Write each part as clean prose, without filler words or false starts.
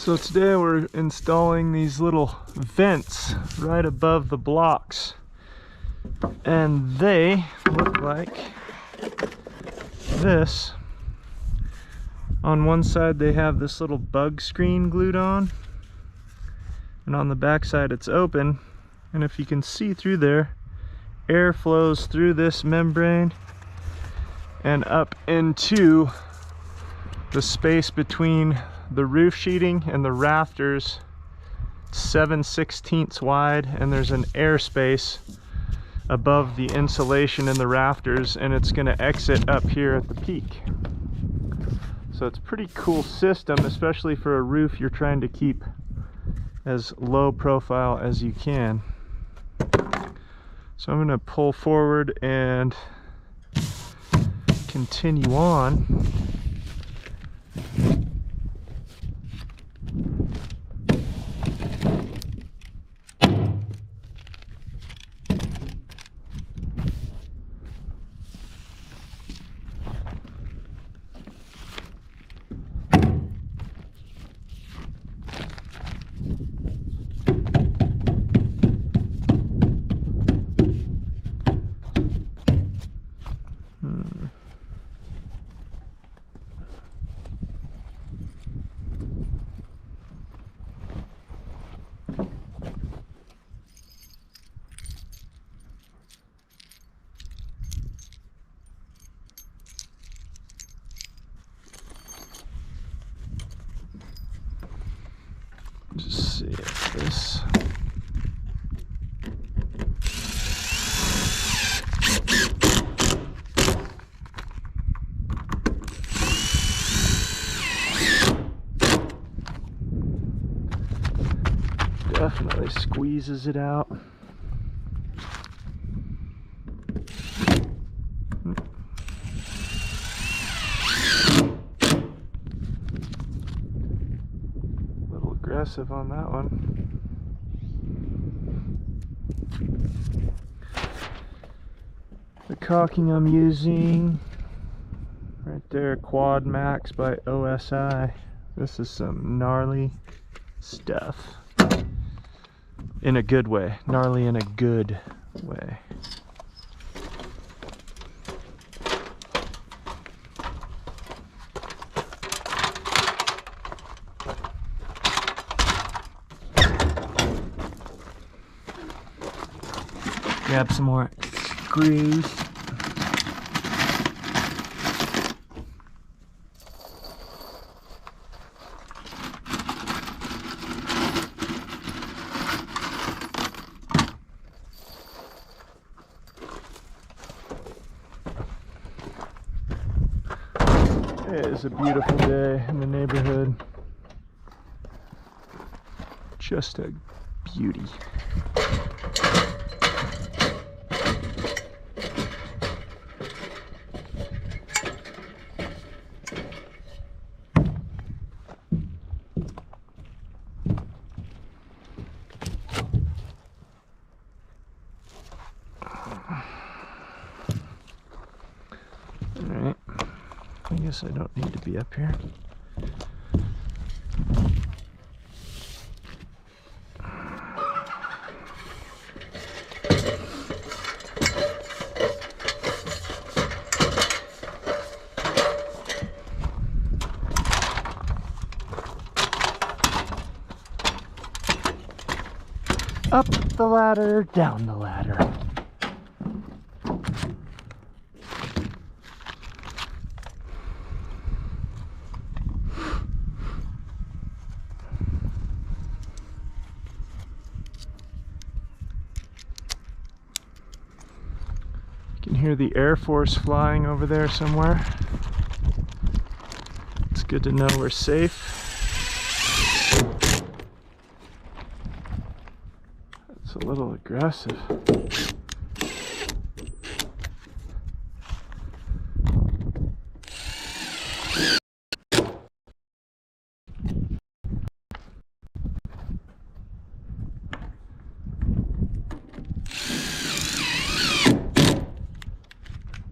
So today we're installing these little vents right above the blocks, and they look like this. On one side they have this little bug screen glued on, and on the back side it's open, and if you can see through there, air flows through this membrane and up into the space between the roof sheeting and the rafters. 7/16 wide, and there's an air space above the insulation in the rafters, and it's going to exit up here at the peak. So it's a pretty cool system, especially for a roof you're trying to keep as low profile as you can. So I'm going to pull forward and continue on. Just see if this definitely squeezes it out. Aggressive on that one. The caulking I'm using right there, Quad Max by OSI. This is some gnarly stuff in a good way. Gnarly in a good way. Grab some more screws. It is a beautiful day in the neighborhood. Just a beauty. Alright, I guess I don't need to be up here. Up the ladder, down the ladder. You can hear the Air Force flying over there somewhere. It's good to know we're safe. That's a little aggressive.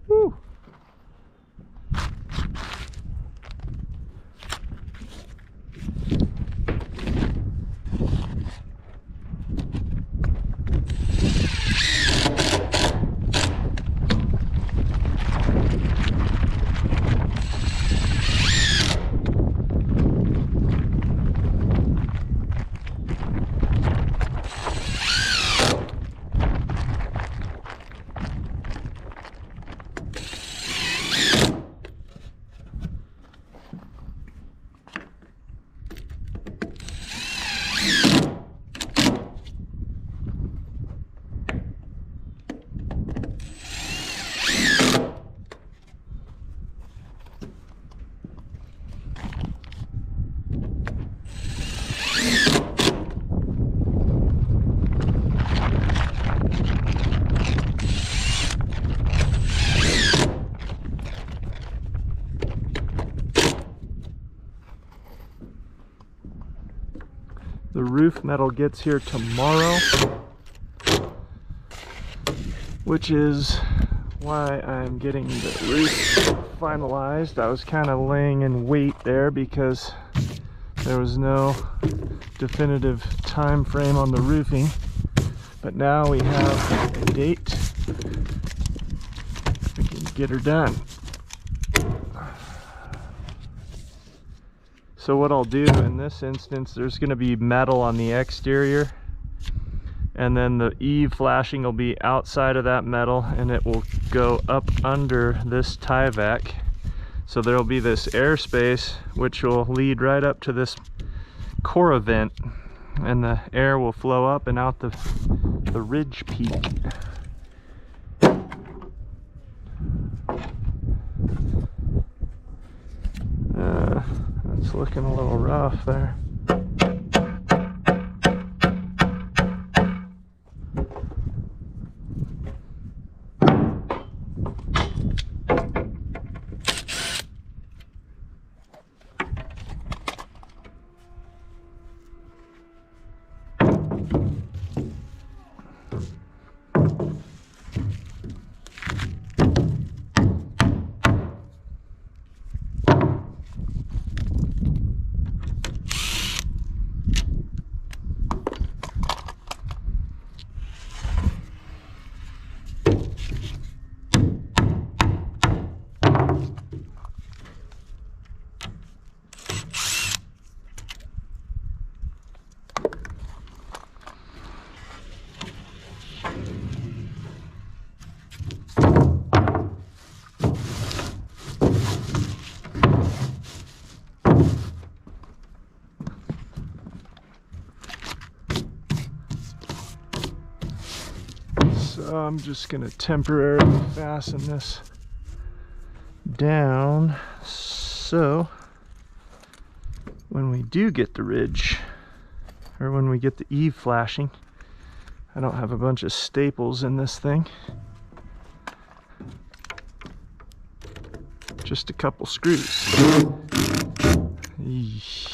Woo. roof metal gets here tomorrow, which is why I'm getting the roof finalized. I was kind of laying in wait there because there was no definitive time frame on the roofing, but now we have a date. We can get her done. So what I'll do in this instance, there's going to be metal on the exterior, and then the eave flashing will be outside of that metal, and it will go up under this tie vac. So there will be this airspace which will lead right up to this Cora vent, and the air will flow up and out the ridge peak. It's looking a little rough there. So I'm just going to temporarily fasten this down so when we do get the ridge, or when we get the eave flashing, I don't have a bunch of staples in this thing. Just a couple screws. Eesh.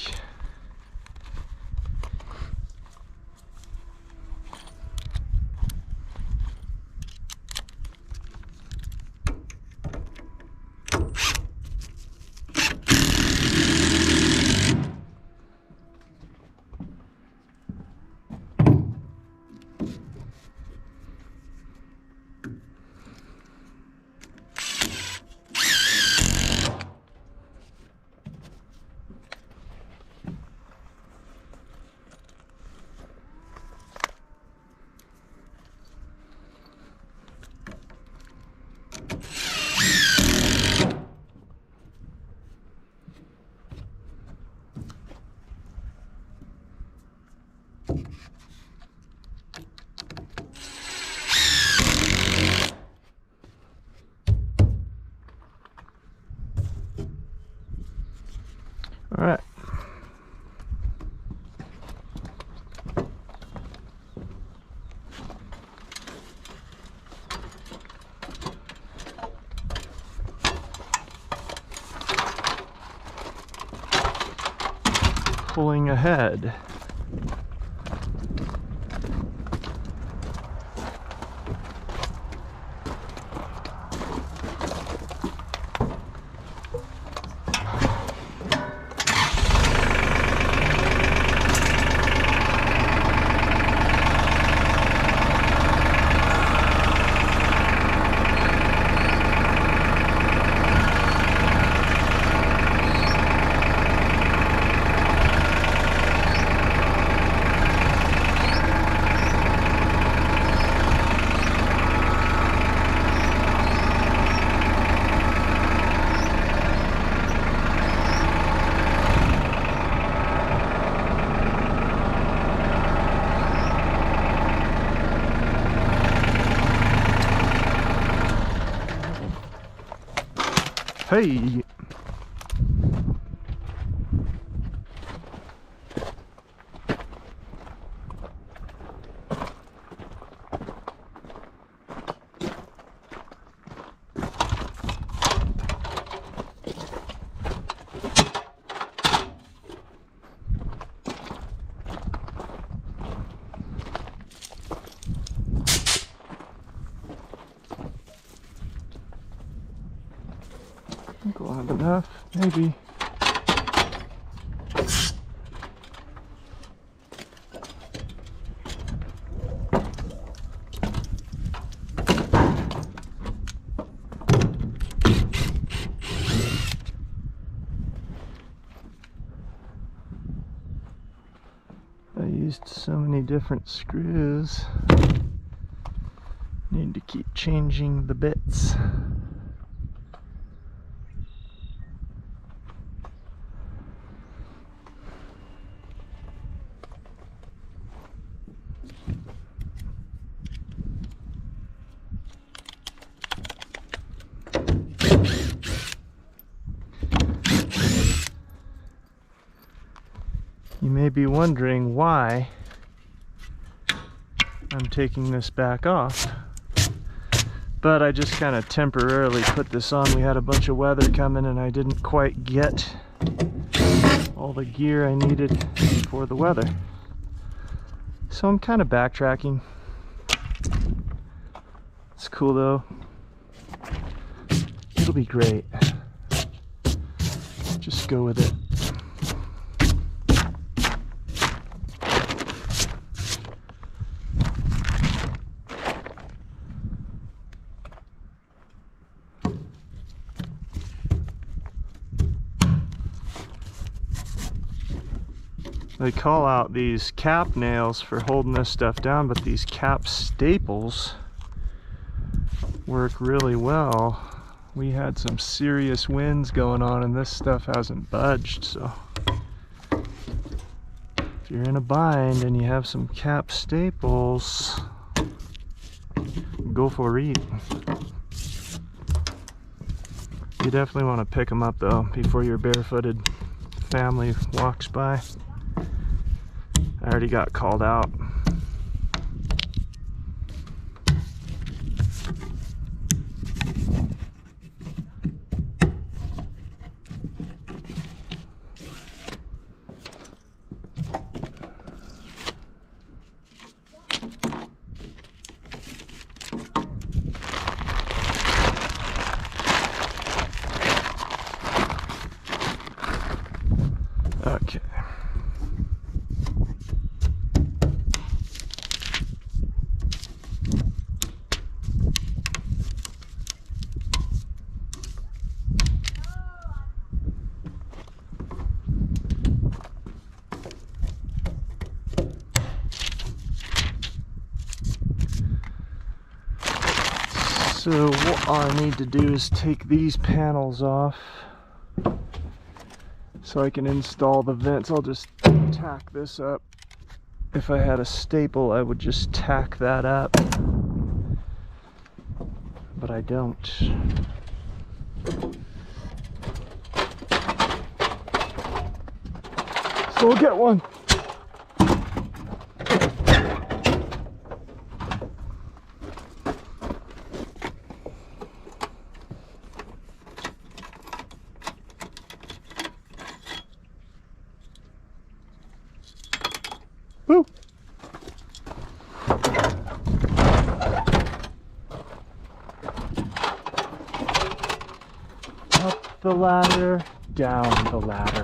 All right. Pulling ahead. Hey! I think we'll have enough, maybe. I used so many different screws. Need to keep changing the bits. You may be wondering why I'm taking this back off, but I just kind of temporarily put this on. We had a bunch of weather coming and I didn't quite get all the gear I needed for the weather. So I'm kind of backtracking. It's cool though. It'll be great. Just go with it. They call out these cap nails for holding this stuff down, but these cap staples work really well. We had some serious winds going on and this stuff hasn't budged, so if you're in a bind and you have some cap staples, go for it. You definitely want to pick them up though before your barefooted family walks by. I already got called out. Okay. So what I need to do is take these panels off so I can install the vents. I'll just tack this up. If I had a staple, I would just tack that up, but I don't. So we'll get one. Woo! Up the ladder, down the ladder.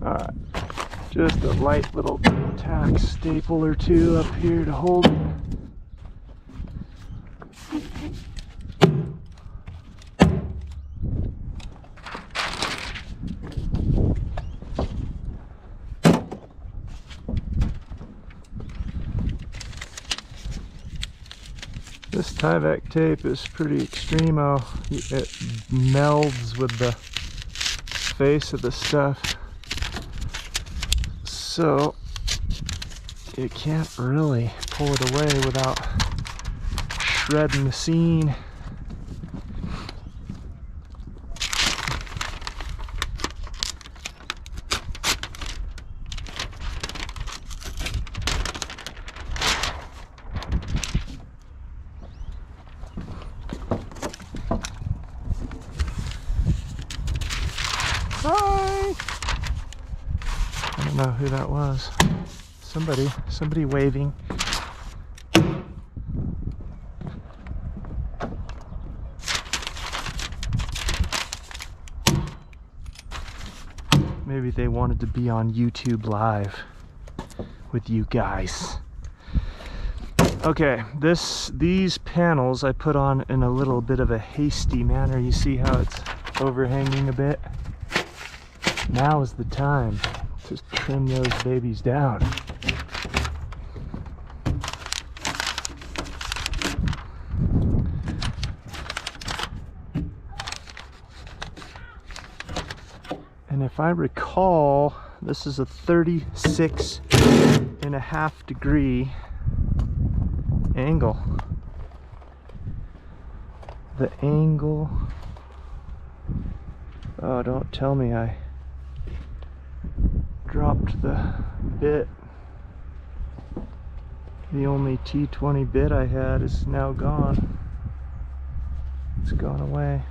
Alright, just a light little tack staple or two up here to hold it. This Tyvek tape is pretty extremo. It melds with the face of the stuff, so you can't really pull it away without shredding the scene. don't know who that was. Somebody waving. Maybe they wanted to be on YouTube Live with you guys. Okay, these panels I put on in a little bit of a hasty manner. You see how it's overhanging a bit? Now is the time to trim those babies down. And if I recall, this is a 36.5 degree angle. The angle, oh, don't tell me I dropped the bit. The only T20 bit I had is now gone. It's gone away.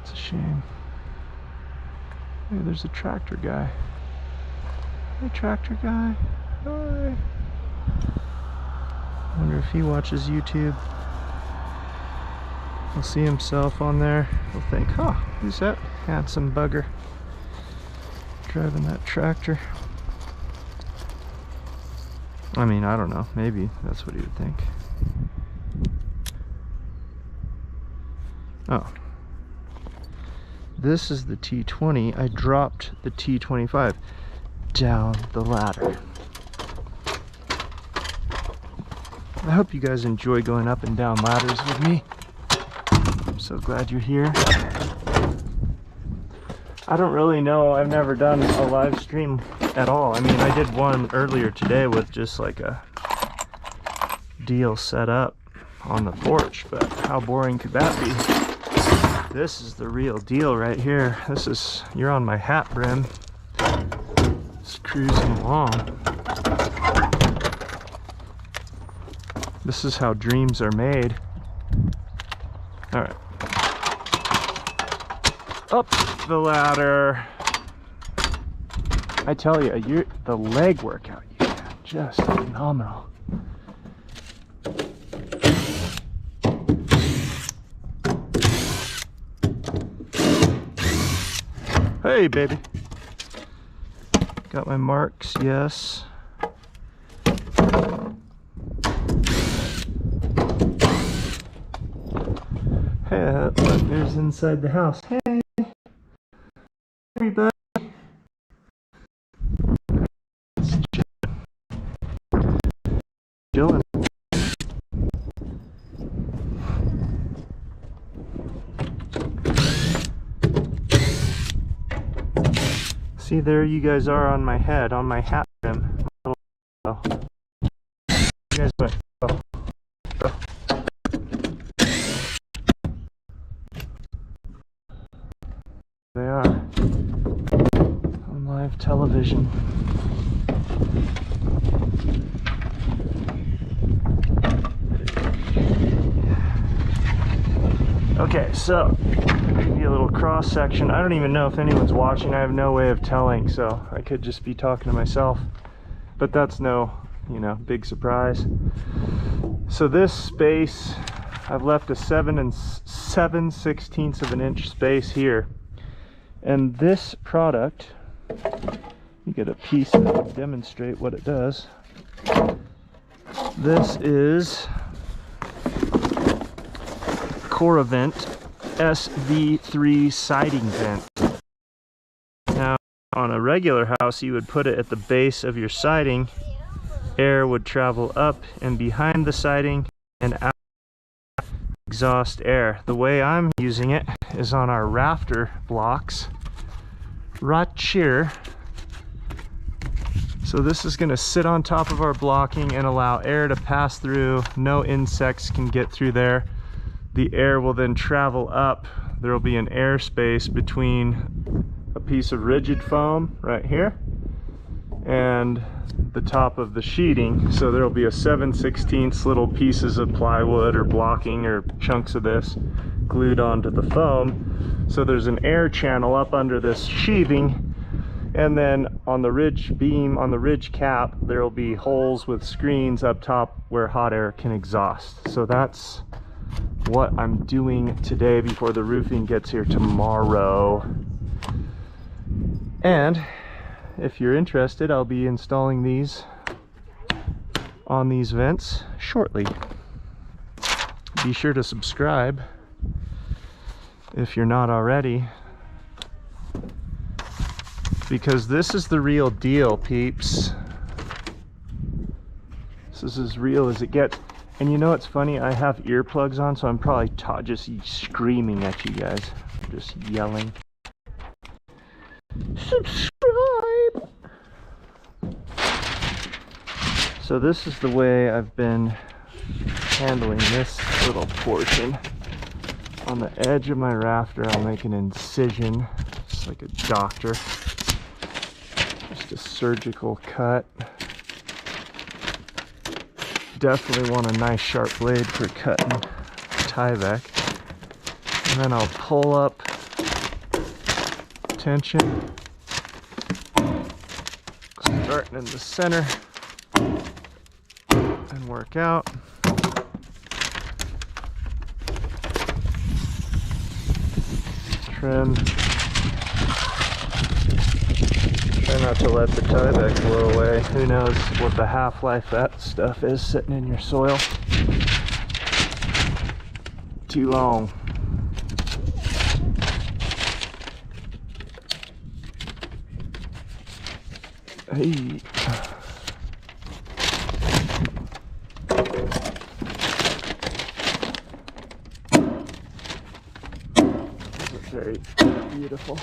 It's a shame. Hey, there's a tractor guy. Hey, tractor guy. Hi. I wonder if he watches YouTube. He'll see himself on there. He'll think, huh, who's that handsome bugger driving that tractor? I mean, I don't know. Maybe that's what he would think. Oh. This is the T20. I dropped the T25 down the ladder. I hope you guys enjoy going up and down ladders with me. I'm so glad you're here. I don't really know. I've never done a live stream at all. I mean, I did one earlier today with just like a deal set up on the porch, but how boring could that be? This is the real deal right here. This is, you're on my hat brim. Just cruising along. This is how dreams are made. All right. Up the ladder. I tell you, the leg workout you get, just phenomenal. Hey, baby. Got my marks, yes. Hey, look, there's inside the house. Hey, everybody. Chilling. See, there you guys are on my head, on my hat brim. You guys went. Oh. Oh. They are on live television. Okay, so maybe a little cross section. I don't even know if anyone's watching. I have no way of telling, so I could just be talking to myself. But that's no, big surprise. So this space, I've left a 7 7/16 of an inch space here. And this product, you get a piece to demonstrate what it does. This is Coravent SV3 siding vent. Now, on a regular house, you would put it at the base of your siding. Air would travel up and behind the siding and out, exhaust air. The way I'm using it is on our rafter blocks right here. So this is going to sit on top of our blocking and allow air to pass through. No insects can get through there. The air will then travel up. There will be an air space between a piece of rigid foam right here and the top of the sheeting. So there will be a 7/16 little pieces of plywood or blocking or chunks of this glued onto the foam. So there's an air channel up under this sheathing And then on the ridge beam, on the ridge cap, there will be holes with screens up top where hot air can exhaust. So that's what I'm doing today before the roofing gets here tomorrow. And if you're interested, I'll be installing these on these vents shortly. Be sure to subscribe if you're not already, because this is the real deal, peeps. This is as real as it gets. And you know what's funny? I have earplugs on, so I'm probably just screaming at you guys. I'm just yelling. Subscribe! So this is the way I've been handling this little portion. On the edge of my rafter, I'll make an incision, just like a doctor. Just a surgical cut. Definitely want a nice sharp blade for cutting Tyvek. And then I'll pull up tension, starting in the center, and work out. Trim. Try not to let the Tyvek blow away. Who knows what the half-life that stuff is sitting in your soil. Too long. Hey. This is very beautiful.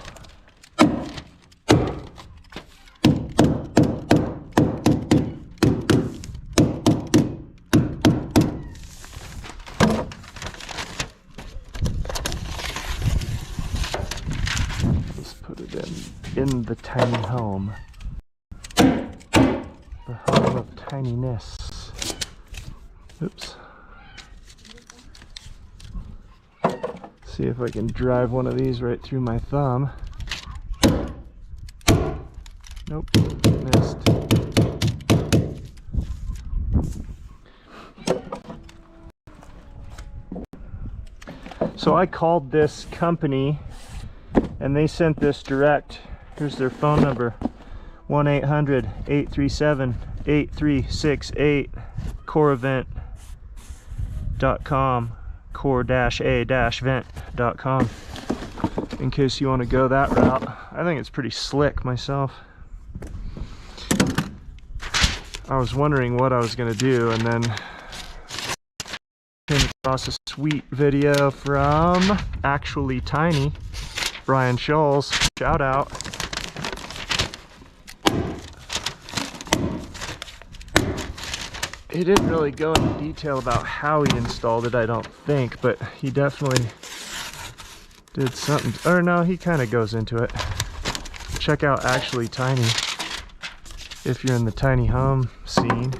Let's put it in the tiny home. The home of tininess. Oops. See if I can drive one of these right through my thumb. Nope, missed. So I called this company and they sent this direct. Here's their phone number. 1-800-837-8368, coreevent.com, core-a-vent.com, in case you want to go that route. I think it's pretty slick myself. I was wondering what I was going to do, and then came across a sweet video from Actually Tiny, Brian Scholes, shout out. He didn't really go into detail about how he installed it, I don't think, but he definitely did something. Or no, he kind of goes into it. Check out Actually Tiny if you're in the tiny home scene.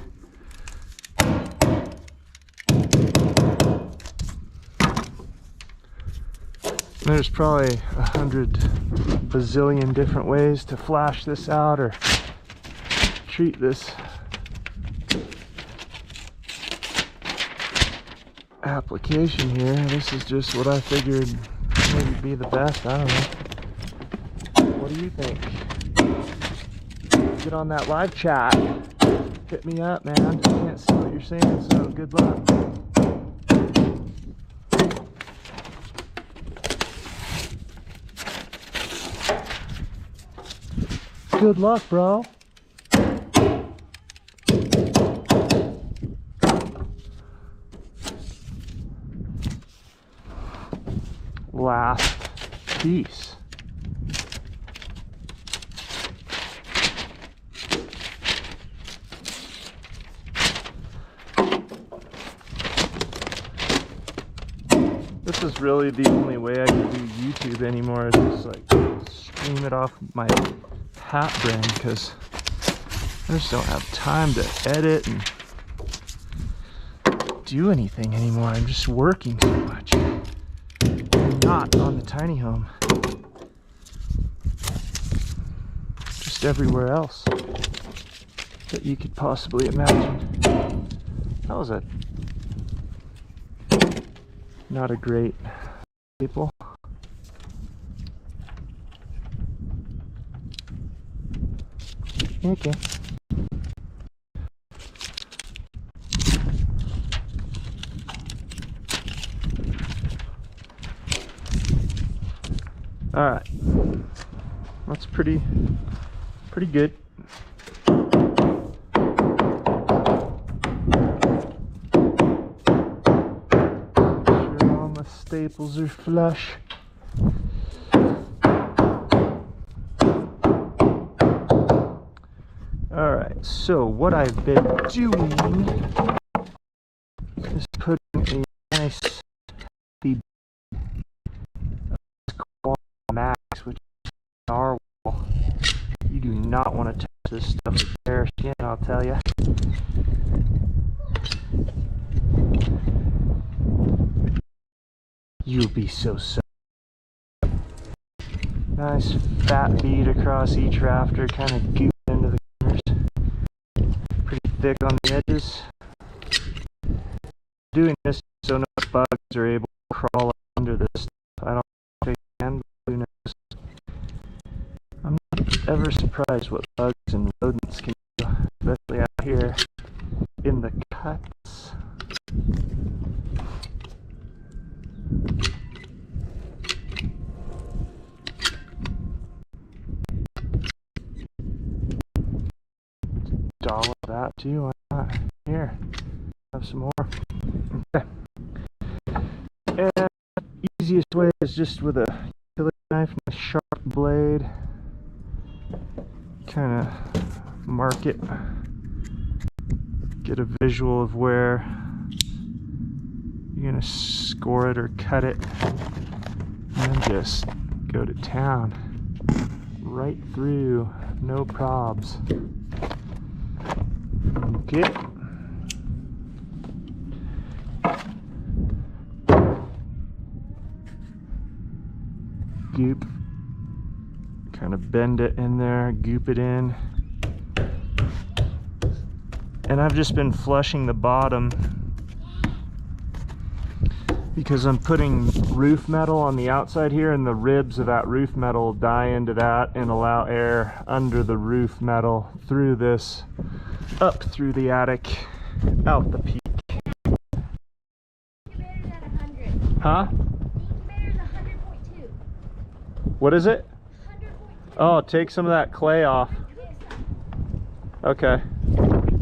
There's probably 100 bazillion different ways to flash this out or treat this application here. This is just what I figured maybe be the best. I don't know. What do you think? Get on that live chat. Hit me up, man. I can't see what you're saying, so good luck. Good luck, bro. Last piece. This is really the only way I can do YouTube anymore, is just like stream it off my hat brand, because I just don't have time to edit and do anything anymore. I'm just working so much. I'm not on the tiny home. almost everywhere else that you could possibly imagine. That was not a great staple. Okay. All right, that's pretty good. Sure, all my staples are flush. All right, so what I've been doing is putting a nice heavy max, which is narwhal. You do not want to touch this stuff with bare skin, I'll tell you. You'll be so sorry. Nice fat bead across each rafter, kind of goop into the corners. Pretty thick on the edges. Doing this so no bugs are able to crawl under this stuff. I don't think they can, but who knows. I'm not ever surprised what bugs and rodents can do, especially out here in the cuts. Doll of that too, why not? Here, have some more. Okay. And easiest way is just with a utility knife and a sharp blade. Kind of mark it, get a visual of where you're gonna score it or cut it, and then just go to town. Right through, no probs. Okay. Goop. Kind of bend it in there, goop it in. And I've just been flushing the bottom because I'm putting roof metal on the outside here, and the ribs of that roof metal die into that and allow air under the roof metal through this, up through the attic, out the peak. Huh? What is it? Oh, take some of that clay off. Okay.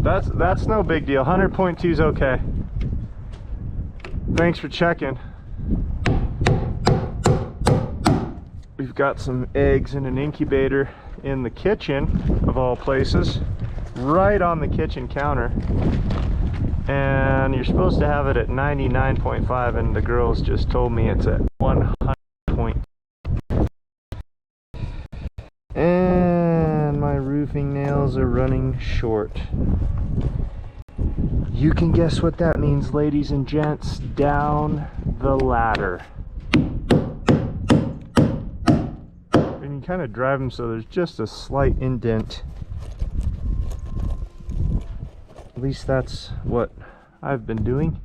That's no big deal. 100.2 is okay. Thanks for checking. We've got some eggs in an incubator in the kitchen, of all places, right on the kitchen counter. And you're supposed to have it at 99.5, and the girls just told me it's at 100.2. And my roofing nails are running short. You can guess what that means, ladies and gents. Down the ladder. And you kind of drive them so there's just a slight indent. At least that's what I've been doing.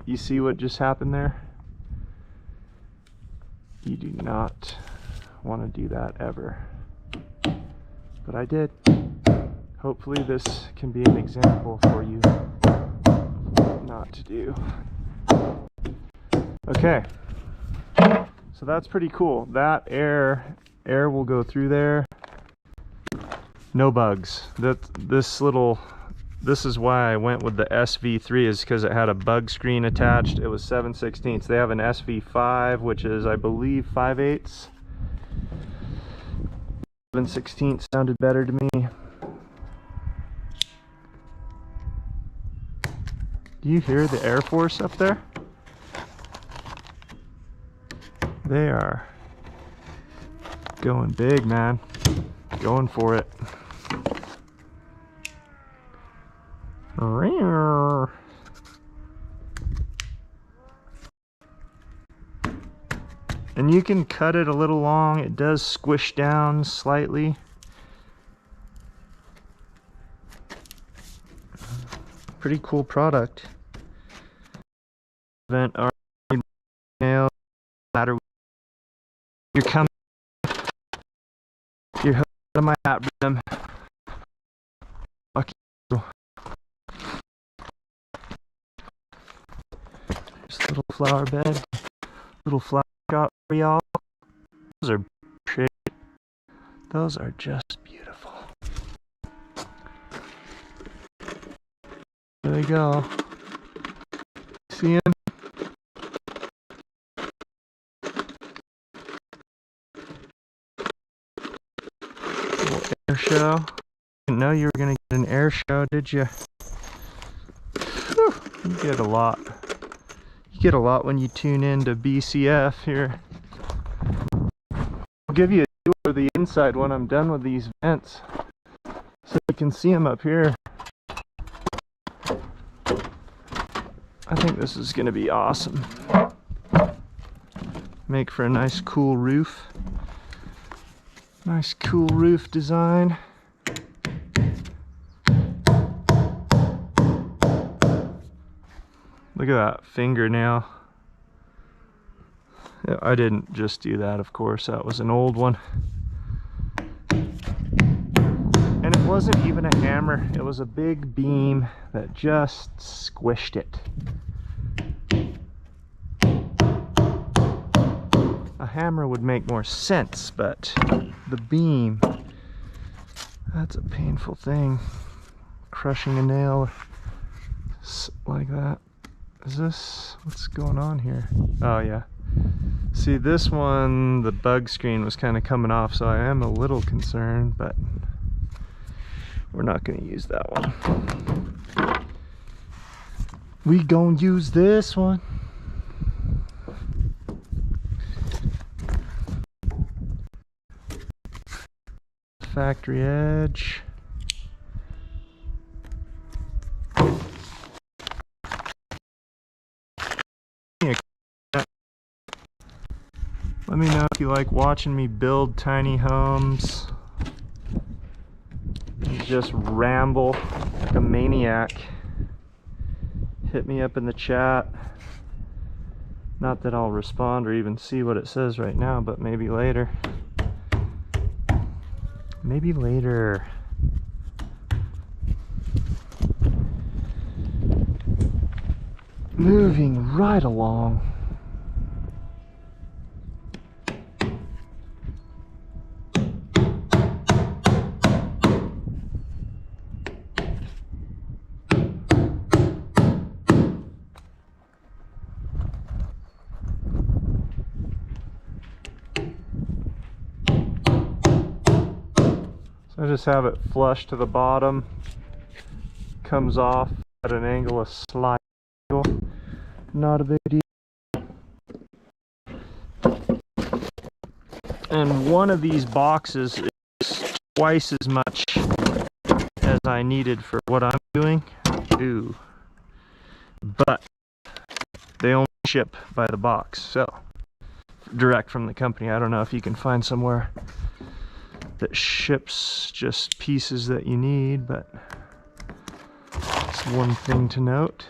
You see what just happened there? You do not want to do that ever. But I did. Hopefully this can be an example for you not to do. Okay, so that's pretty cool. That air will go through there. No bugs. This is why I went with the SV3, is because it had a bug screen attached. It was 7/16. They have an SV5, which is, I believe, 5/8. 7/16 sounded better to me. Do you hear the Air Force up there? They are going big, man. Going for it. And you can cut it a little long. It does squish down slightly. pretty cool product. Event our nail ladder. You're coming. You're hooked on my hat brim. Fuck you. Just a little flower bed, little flower shop for y'all. Those are pretty. Those are just beautiful. There they go. See him? Little air show. Didn't know you were gonna get an air show, did you? Whew, you get a lot. You get a lot when you tune in to BCF here. I'll give you a tour of the inside when I'm done with these vents, so you can see them up here. I think this is gonna be awesome. Make for a nice cool roof. Nice cool roof design. Look at that fingernail. I didn't just do that, of course. That was an old one. And it wasn't even a hammer. It was a big beam that just squished it. A hammer would make more sense, but the beam, that's a painful thing. Crushing a nail like that. Is this, what's going on here? Oh yeah. See, this one, the bug screen was kind of coming off, so I am a little concerned, but we're not going to use that one. We gonna use this one. Factory edge. Let me know if you like watching me build tiny homes. Just ramble like a maniac. Hit me up in the chat. Not that I'll respond or even see what it says right now, but maybe later. Maybe later. Moving right along. I just have it flush to the bottom, comes off at an angle of slide angle. Not a big deal. And one of these boxes is twice as much as I needed for what I'm doing. Ooh. But they only ship by the box, so direct from the company. I don't know if you can find somewhere that ships just pieces that you need, but it's one thing to note.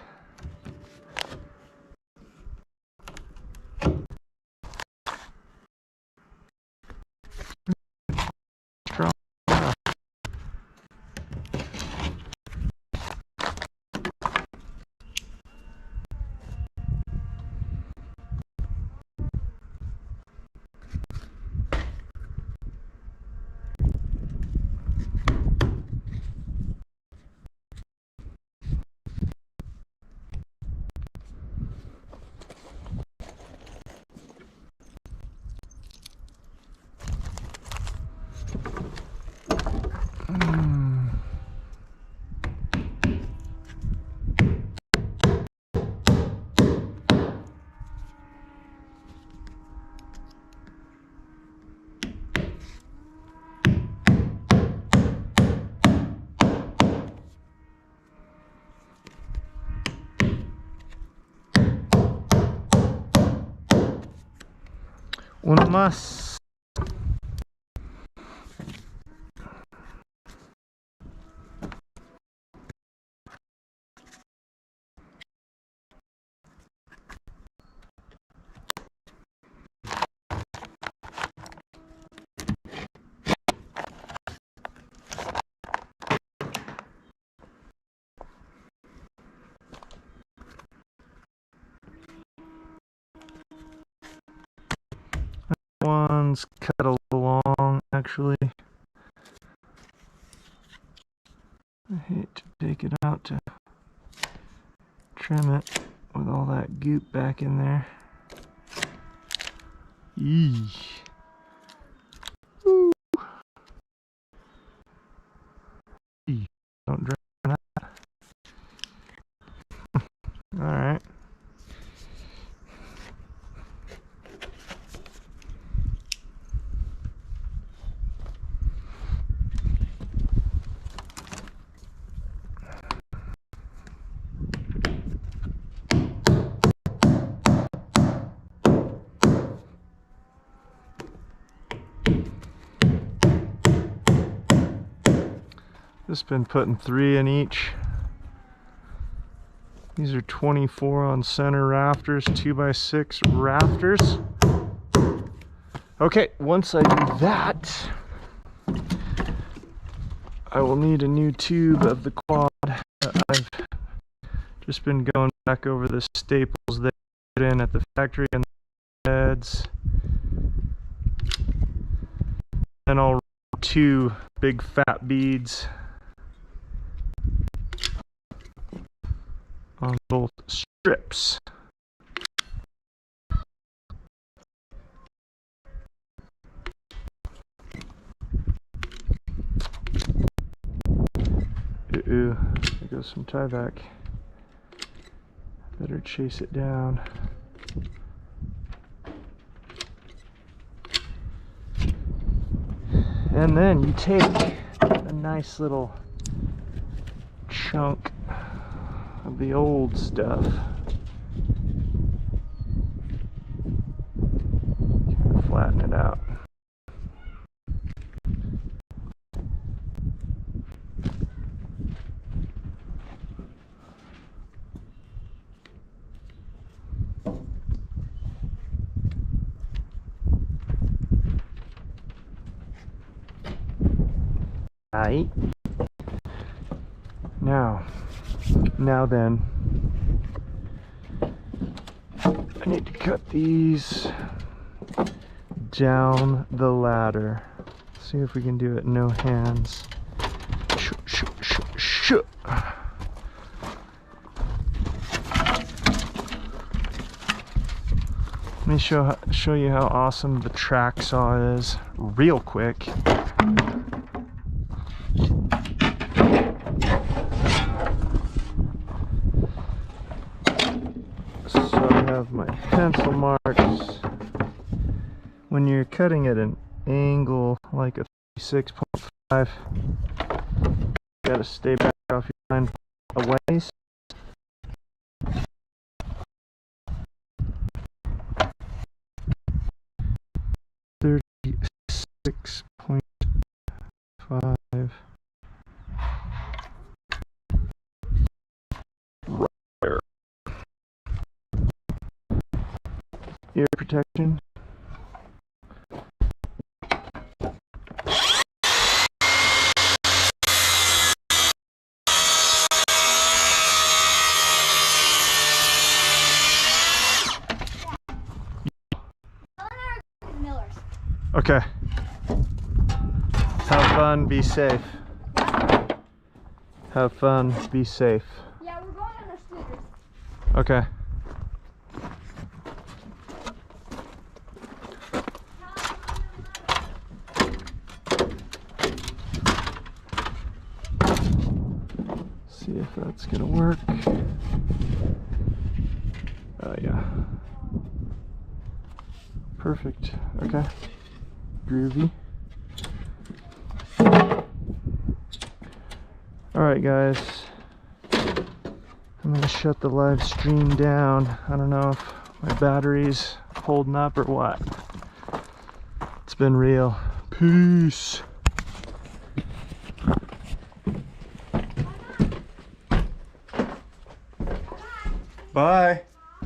Uno más. one's cut a little long, actually. I hate to take it out to trim it with all that goop back in there. Eesh. Woo. Don't drop that. Alright. Just been putting 3 in each. These are 24 on center rafters, 2x6 rafters. Okay, once I do that, I will need a new tube of the quad. I've just been going back over the staples they put in at the factory and the heads. Then I'll run 2 big fat beads on both strips. Ooh, there goes some tie back. Better chase it down. And then you take a nice little chunk of the old stuff. Kind of flatten it out. Aight. Now then, I need to cut these down the ladder. See if we can do it no hands. Let me show you how awesome the track saw is real quick. Have my pencil marks. When you're cutting at an angle like a 36.5, you gotta stay back off your line a ways. .5 ear protection. Okay. Have fun, be safe. Have fun, be safe. Yeah, we're going on our scooters. Okay. See if that's gonna work. Oh yeah. Perfect. Okay. Groovy. Alright guys, I'm gonna shut the live stream down. I don't know if my battery's holding up or what. It's been real. Peace. Bye.